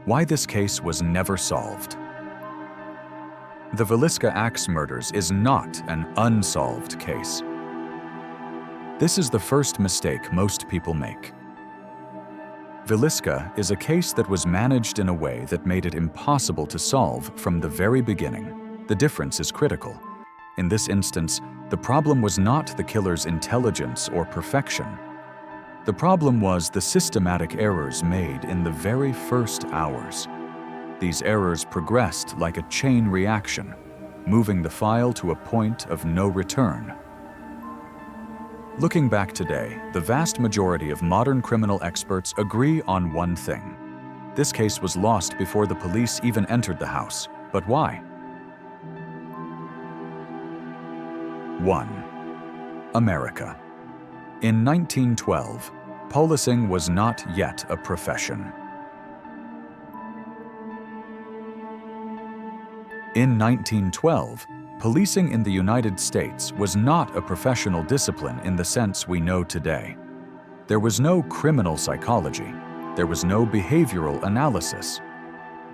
Why this case was never solved. The Villisca axe murders is not an unsolved case. This is the first mistake most people make. Villisca is a case that was managed in a way that made it impossible to solve from the very beginning. The difference is critical. In this instance, the problem was not the killer's intelligence or perfection. The problem was the systematic errors made in the very first hours. These errors progressed like a chain reaction, moving the file to a point of no return. Looking back today, the vast majority of modern criminal experts agree on one thing. This case was lost before the police even entered the house. But why? 1. America. In 1912, policing was not yet a profession. In 1912, policing in the United States was not a professional discipline in the sense we know today. There was no criminal psychology. There was no behavioral analysis.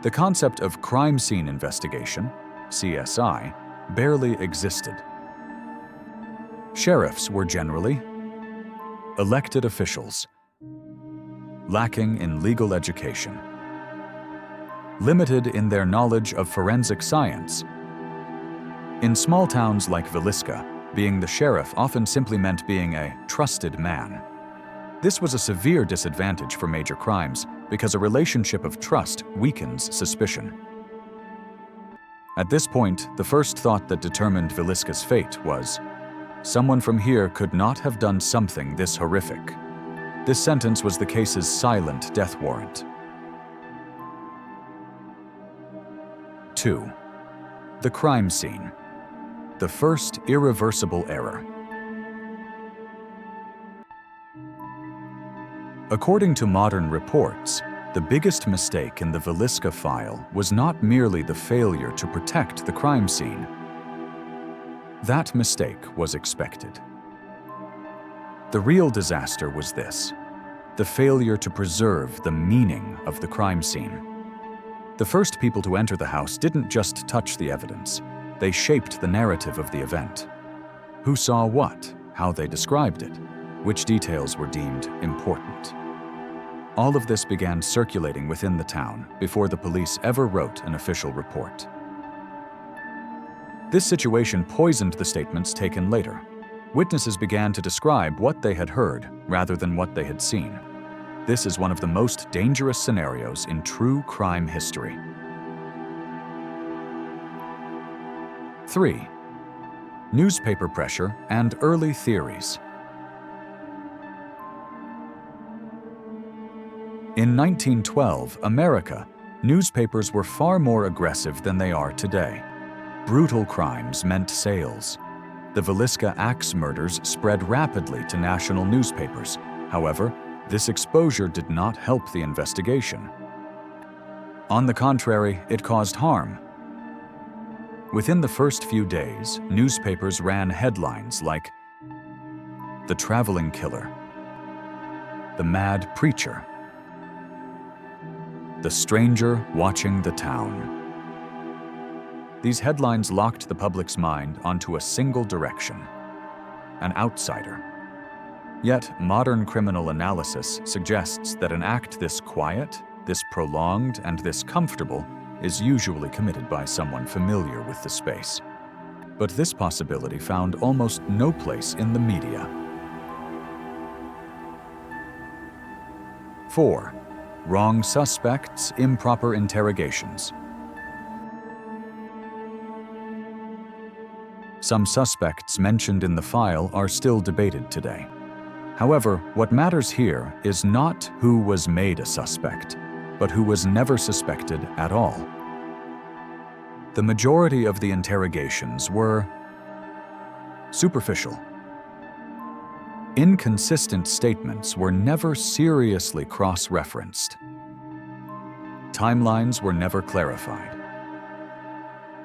The concept of crime scene investigation, CSI, barely existed. Sheriffs were generally elected officials, lacking in legal education, limited in their knowledge of forensic science. In small towns like Villisca, being the sheriff often simply meant being a trusted man. This was a severe disadvantage for major crimes because a relationship of trust weakens suspicion. At this point, the first thought that determined Villisca's fate was, someone from here could not have done something this horrific. This sentence was the case's silent death warrant. 2. The crime scene. The first irreversible error. According to modern reports, the biggest mistake in the Villisca file was not merely the failure to protect the crime scene. That mistake was expected. The real disaster was this: the failure to preserve the meaning of the crime scene. The first people to enter the house didn't just touch the evidence, they shaped the narrative of the event. Who saw what, how they described it, which details were deemed important. All of this began circulating within the town before the police ever wrote an official report. This situation poisoned the statements taken later. Witnesses began to describe what they had heard rather than what they had seen. This is one of the most dangerous scenarios in true crime history. 3. Newspaper pressure and early theories. In 1912, America, newspapers were far more aggressive than they are today. Brutal crimes meant sales. The Villisca axe murders spread rapidly to national newspapers. However, this exposure did not help the investigation. On the contrary, it caused harm. Within the first few days, newspapers ran headlines like, "The Traveling Killer," "The Mad Preacher," "The Stranger Watching the Town." These headlines locked the public's mind onto a single direction: an outsider. Yet, modern criminal analysis suggests that an act this quiet, this prolonged, and this comfortable is usually committed by someone familiar with the space. But this possibility found almost no place in the media. 4. Wrong suspects, improper interrogations. Some suspects mentioned in the file are still debated today. However, what matters here is not who was made a suspect, but who was never suspected at all. The majority of the interrogations were superficial. Inconsistent statements were never seriously cross-referenced. Timelines were never clarified.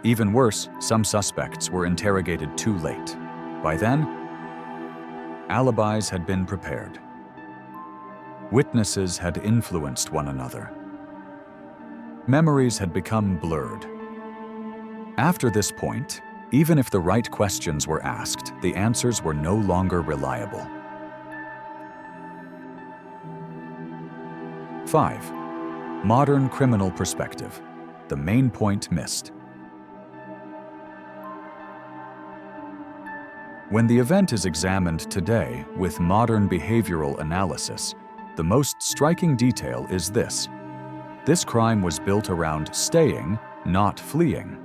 Even worse, some suspects were interrogated too late. By then, alibis had been prepared. Witnesses had influenced one another. Memories had become blurred. After this point, even if the right questions were asked, the answers were no longer reliable. 5. Modern criminal perspective. The main point missed. When the event is examined today with modern behavioral analysis, the most striking detail is this. This crime was built around staying, not fleeing.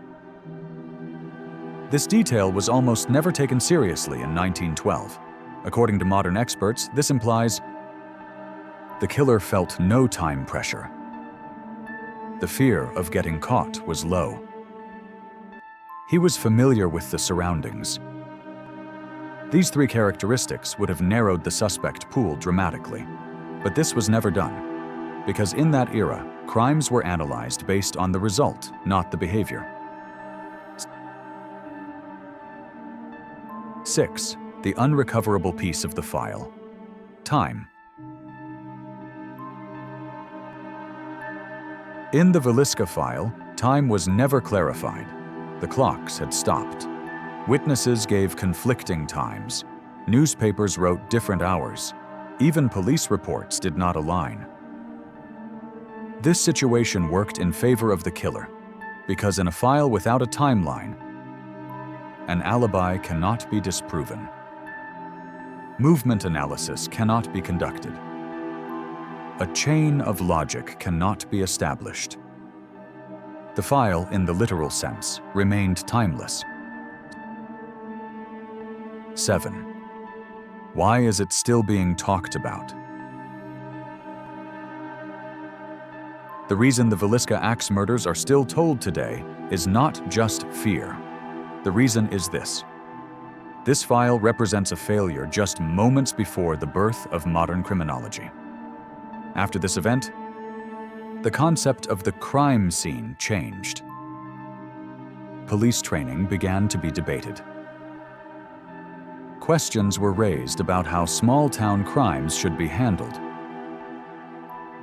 This detail was almost never taken seriously in 1912. According to modern experts, this implies the killer felt no time pressure. The fear of getting caught was low. He was familiar with the surroundings. These three characteristics would have narrowed the suspect pool dramatically, but this was never done, because in that era, crimes were analyzed based on the result, not the behavior. 6. The unrecoverable piece of the file. Time. In the Villisca file, time was never clarified. The clocks had stopped. Witnesses gave conflicting times. Newspapers wrote different hours. Even police reports did not align. This situation worked in favor of the killer, because in a file without a timeline, an alibi cannot be disproven. Movement analysis cannot be conducted. A chain of logic cannot be established. The file, in the literal sense, remained timeless. 7. Why is it still being talked about? The reason the Villisca axe murders are still told today is not just fear. The reason is this. This file represents a failure just moments before the birth of modern criminology. After this event, the concept of the crime scene changed. Police training began to be debated. Questions were raised about how small-town crimes should be handled.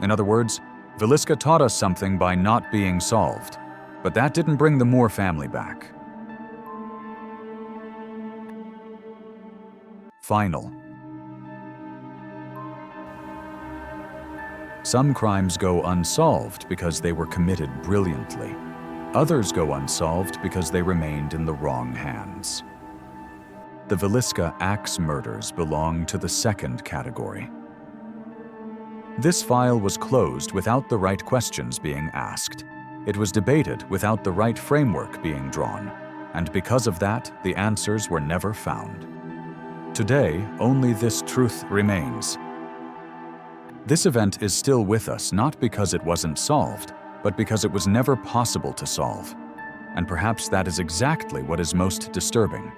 In other words, Villisca taught us something by not being solved, but that didn't bring the Moore family back. Final. Some crimes go unsolved because they were committed brilliantly. Others go unsolved because they remained in the wrong hands. The Villisca axe murders belong to the second category. This file was closed without the right questions being asked. It was debated without the right framework being drawn, and because of that, the answers were never found. Today, only this truth remains. This event is still with us not because it wasn't solved, but because it was never possible to solve. And perhaps that is exactly what is most disturbing.